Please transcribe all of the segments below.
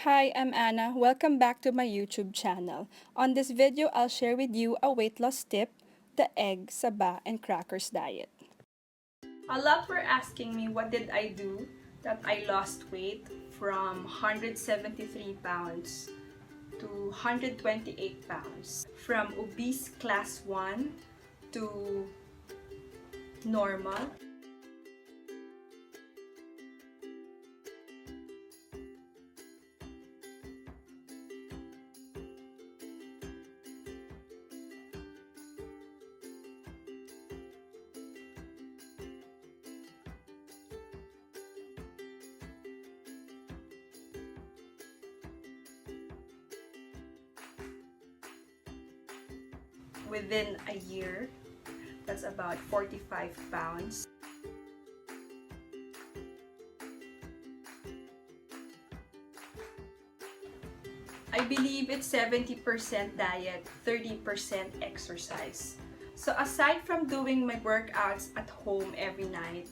Hi, I'm Anna. Welcome back to my YouTube channel. On this video, I'll share with you a weight loss tip, the egg, saba, and crackers diet. A lot were asking me what did I do that I lost weight from 173 pounds to 128 pounds. From obese class 1 to normal. Within a year, that's about 45 pounds. I believe it's 70% diet, 30% exercise. So aside from doing my workouts at home every night,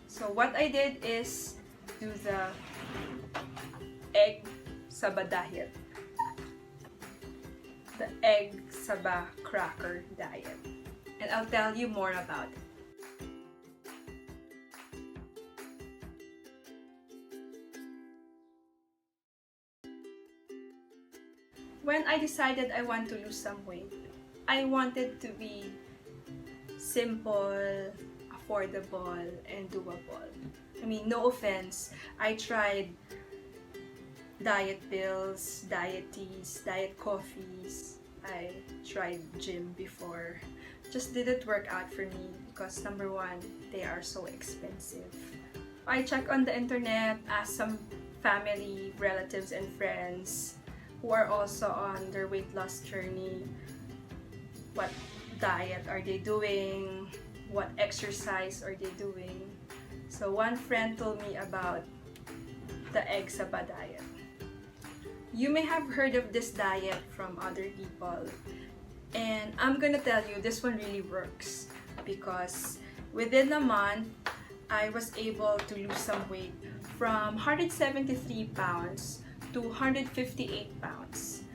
so what I did is do the egg saba diet. The egg Saba cracker diet. And I'll tell you more about it. When I decided I want to lose some weight, I wanted to be simple, affordable, and doable. I mean, no offense, I tried diet pills, diet teas, diet coffees. I tried gym before. Just didn't work out for me because number one, they are so expensive. I checked on the internet, asked some family, relatives, and friends who are also on their weight loss journey. What diet are they doing? What exercise are they doing? So one friend told me about the egg saba diet. You may have heard of this diet from other people, and I'm gonna tell you this one really works because within a month I was able to lose some weight from 173 pounds to 158 pounds.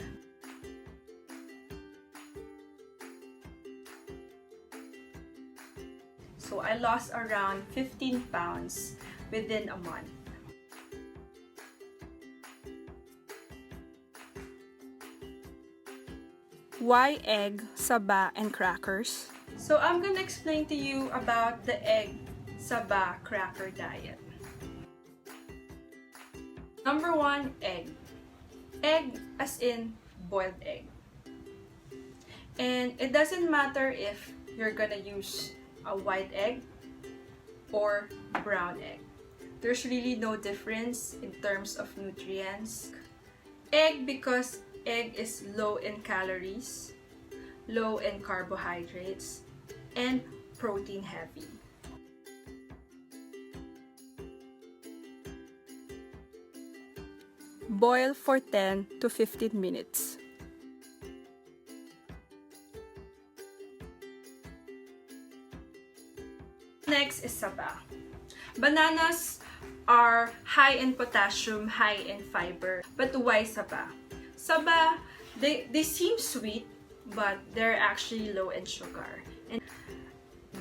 So I lost around 15 pounds within a month. Why egg, saba, and crackers? So I'm gonna explain to you about the egg, saba, cracker diet. Number one, egg. Egg as in boiled egg. And it doesn't matter if you're gonna use a white egg or brown egg. There's really no difference in terms of nutrients. Egg because egg is low in calories, low in carbohydrates, and protein heavy. Boil for 10 to 15 minutes. Next is saba. Bananas are high in potassium, high in fiber. But why saba? Saba, they seem sweet, but they're actually low in sugar. And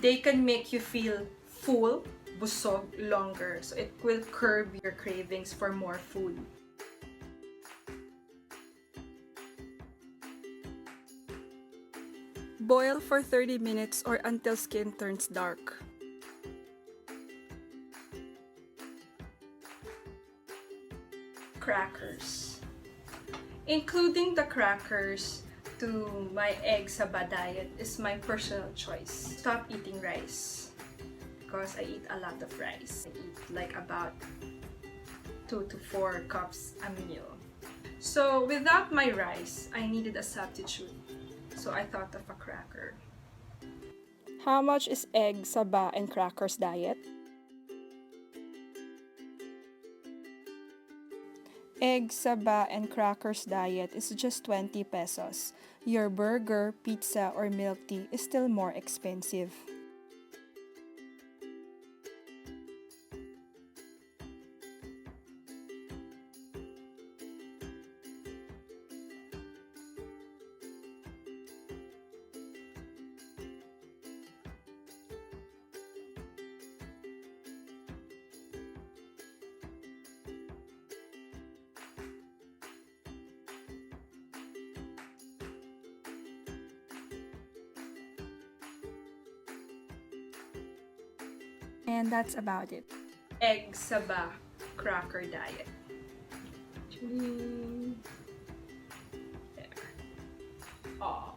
they can make you feel full, busog, longer. So it will curb your cravings for more food. Boil for 30 minutes or until skin turns dark. Crackers. Including the crackers to my egg saba diet is my personal choice. Stop eating rice because I eat a lot of rice. I eat like about 2 to 4 cups a meal. So without my rice, I needed a substitute. So I thought of a cracker. How much is egg, saba, and crackers diet? Egg, Saba, and Crackers diet is just 20 pesos. Your burger, pizza, or milk tea is still more expensive. And that's about it. Egg, Saba, Cracker diet. Actually, there. Oh.